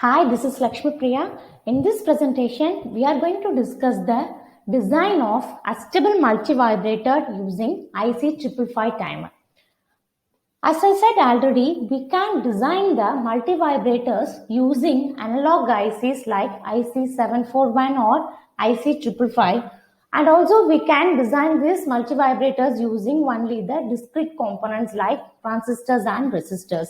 Hi, this is Lakshmi Priya. In this presentation, we are going to discuss the design of a stable multi-vibrator using IC555 timer. As I said already, we can design the multi-vibrators using analog ICs like IC741 or IC555, and also we can design these multi-vibrators using only the discrete components like transistors and resistors.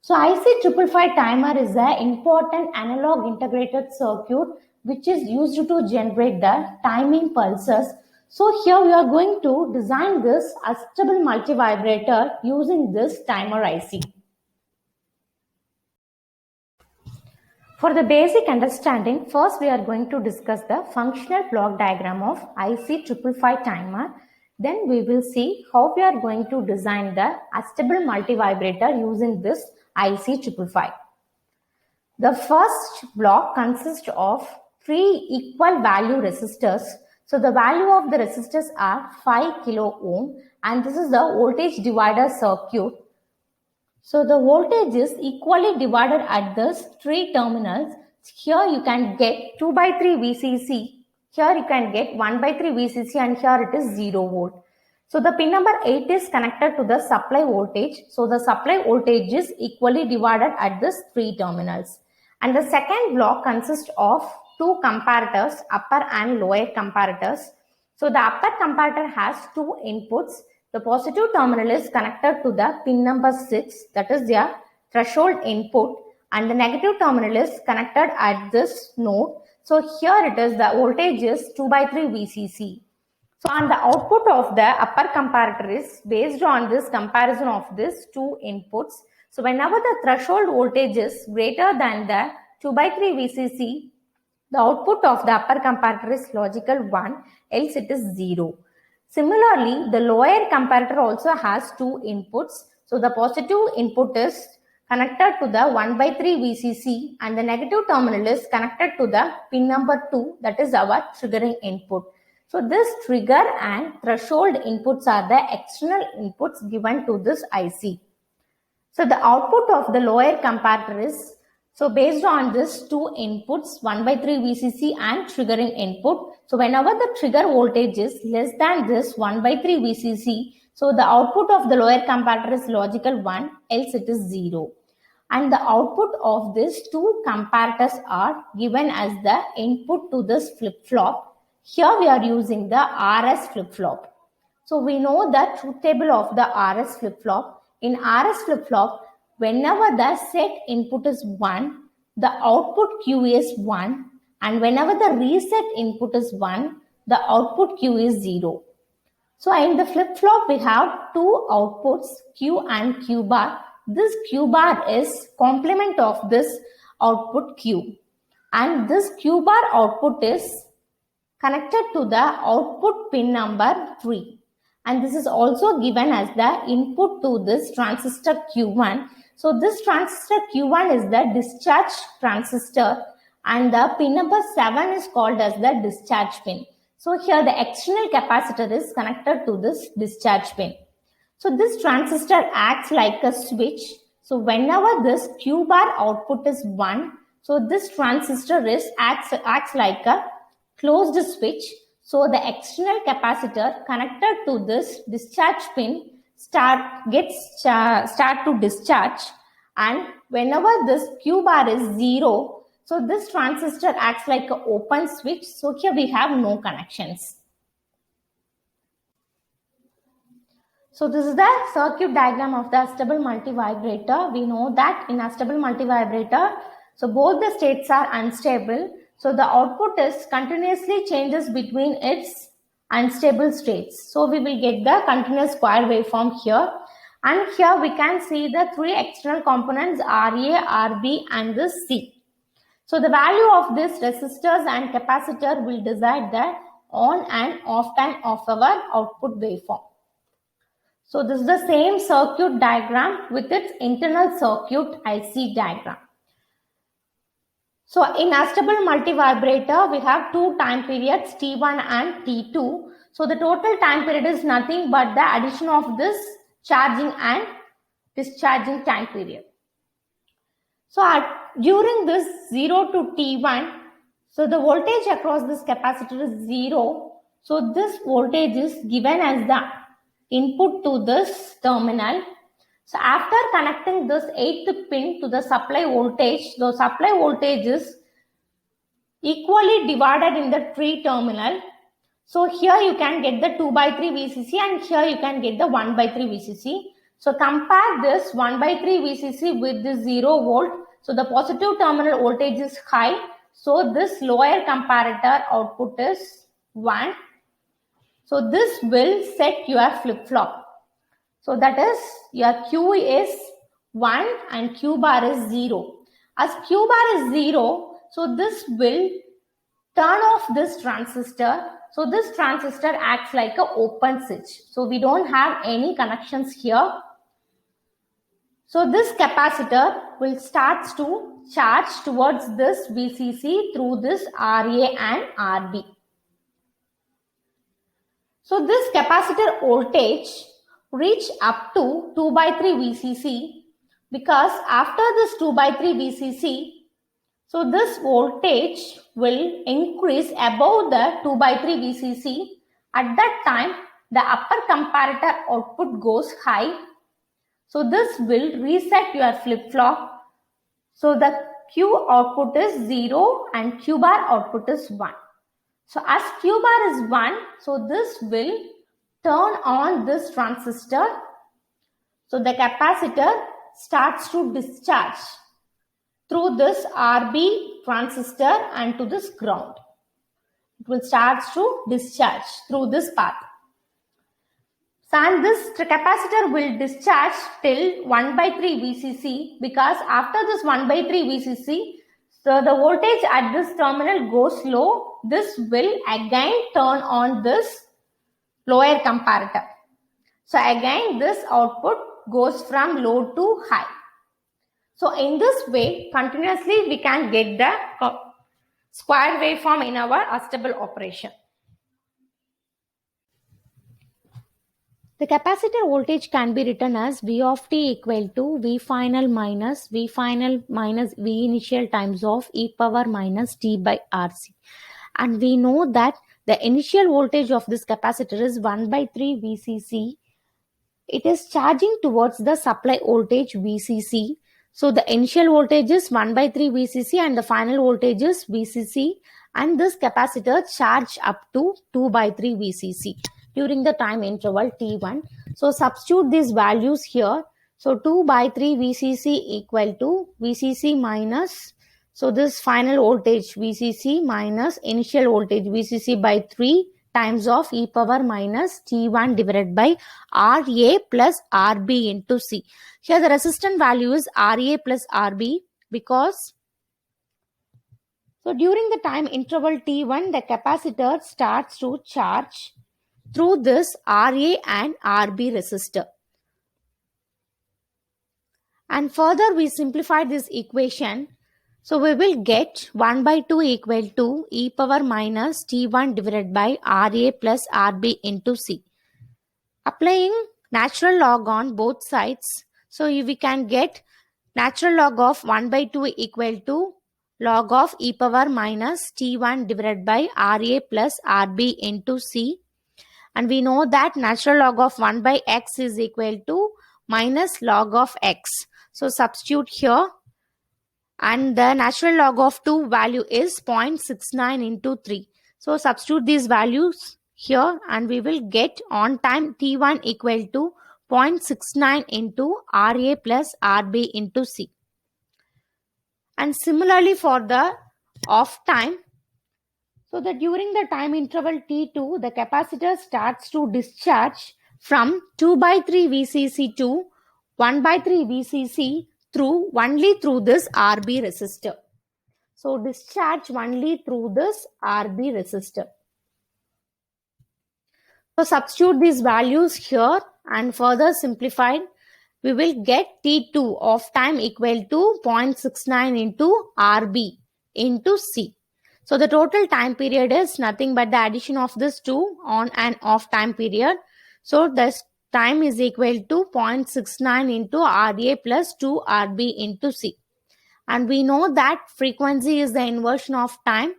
So IC555 timer is an important analog integrated circuit which is used to generate the timing pulses. So here we are going to design this adjustable multi-vibrator using this timer IC. For the basic understanding, first we are going to discuss the functional block diagram of IC555 timer. Then we will see how we are going to design the adjustable multi-vibrator using this IC555. The first block consists of 3 equal value resistors. So the value of the resistors are 5 kilo ohm, and this is the voltage divider circuit. So the voltage is equally divided at these 3 terminals. Here you can get 2 by 3 VCC. Here you can get 1 by 3 VCC, and here it is 0 volt. So the pin number 8 is connected to the supply voltage. So the supply voltage is equally divided at these 3 terminals. And the second block consists of 2 comparators, upper and lower comparators. So the upper comparator has 2 inputs. The positive terminal is connected to the pin number 6, that is their threshold input, and the negative terminal is connected at this node. So here it is, the voltage is 2 by 3 VCC. So on the output of the upper comparator is based on this comparison of these 2 inputs. So whenever the threshold voltage is greater than the 2 by 3 VCC, the output of the upper comparator is logical 1, else it is 0. Similarly, the lower comparator also has 2 inputs. So the positive input is connected to the 1 by 3 VCC, and the negative terminal is connected to the pin number 2, that is our triggering input. So this trigger and threshold inputs are the external inputs given to this IC. So the output of the lower comparator is, so based on this 2 inputs, 1 by 3 VCC and triggering input. So whenever the trigger voltage is less than this 1 by 3 VCC, so the output of the lower comparator is logical 1, else it is 0. And the output of these 2 comparators are given as the input to this flip-flop. Here we are using the RS flip-flop. So we know the truth table of the RS flip-flop. In RS flip-flop, whenever the set input is 1, the output Q is 1, and whenever the reset input is 1, the output Q is 0. So in the flip-flop, we have 2 outputs, Q and Q bar. This Q bar is complement of this output Q, and this Q bar output is connected to the output pin number 3. And this is also given as the input to this transistor Q1. So this transistor Q1 is the discharge transistor, and the pin number 7 is called as the discharge pin. So here the external capacitor is connected to this discharge pin. So this transistor acts like a switch. So whenever this Q bar output is 1, so this transistor acts like a closed switch. So the external capacitor connected to this discharge pin start to discharge, and whenever this Q bar is 0, so this transistor acts like an open switch. So here we have no connections. So this is the circuit diagram of the stable multi-vibrator. We know that in a stable multi-vibrator, so both the states are unstable. So the output is continuously changes between its unstable states. So we will get the continuous square waveform here. And here we can see the 3 external components RA, RB and the C. So the value of this resistors and capacitor will decide the on and off time of our output waveform. So this is the same circuit diagram with its internal circuit IC diagram. So in a stable multi-vibrator, we have 2 time periods, T1 and T2. So the total time period is nothing but the addition of this charging and discharging time period. So during this 0 to T1, so the voltage across this capacitor is 0. So this voltage is given as the input to this terminal. So after connecting this 8th pin to the supply voltage, the supply voltage is equally divided in the 3 terminal. So here you can get the 2/3 VCC and here you can get the 1/3 VCC. So compare this 1/3 VCC with the 0 volt. So the positive terminal voltage is high. So this lower comparator output is 1. So this will set your flip-flop. So that is your Q is 1 and Q bar is 0. As Q bar is 0, so this will turn off this transistor. So this transistor acts like an open switch. So we don't have any connections here. So this capacitor will start to charge towards this VCC through this RA and RB. So this capacitor voltage reach up to 2/3 VCC because after this 2/3 VCC, so this voltage will increase above the 2/3 VCC. At that time, the upper comparator output goes high. So this will reset your flip-flop. So the Q output is 0 and Q bar output is 1. So as Q bar is 1, so this will turn on this transistor. So the capacitor starts to discharge through this RB transistor and to this ground. It will start to discharge through this path. And this capacitor will discharge till 1/3 VCC because after this 1/3 VCC, so the voltage at this terminal goes low. This will again turn on this lower comparator. So again this output goes from low to high. So in this way, continuously we can get the square waveform in our adjustable operation. The capacitor voltage can be written as V of t equal to V final minus V initial times of e power minus t by RC. And we know that the initial voltage of this capacitor is 1/3 VCC. It is charging towards the supply voltage VCC. So the initial voltage is 1/3 VCC and the final voltage is VCC. And this capacitor charged up to 2/3 VCC during the time interval T1. So substitute these values here. So 2/3 VCC equal to VCC minus, so this final voltage VCC minus initial voltage VCC by 3 times of e power minus T1 divided by RA plus RB into C. Here the resistant value is RA plus RB because so during the time interval T1, the capacitor starts to charge through this RA and RB resistor. And further we simplify this equation. So we will get 1/2 equal to e power minus T1 divided by RA plus RB into C. Applying natural log on both sides. So we can get natural log of 1/2 equal to log of e power minus T1 divided by RA plus RB into C. And we know that natural log of 1/x is equal to minus log of x. So substitute here. And the natural log of 2 value is 0.69 into 3. So substitute these values here and we will get on time T1 equal to 0.69 into RA plus RB into C. And similarly for the off time, so that during the time interval T2, the capacitor starts to discharge from 2/3 VCC to 1/3 VCC only through this RB resistor. So discharge only through this RB resistor. So substitute these values here and further simplified, we will get T2 of time equal to 0.69 into RB into C. So the total time period is nothing but the addition of this 2 on and off time period. So this time is equal to 0.69 into RA plus 2 RB into C. And we know that frequency is the inversion of time.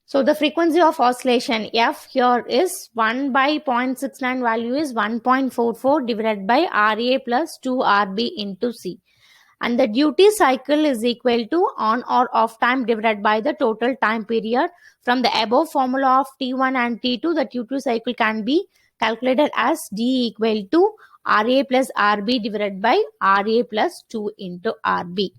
So the frequency of oscillation F here is 1 by 0.69 value is 1.44 divided by RA plus 2RB into C. And the duty cycle is equal to on or off time divided by the total time period. From the above formula of T1 and T2, the duty cycle can be calculated as D equal to RA plus RB divided by RA plus 2 into RB.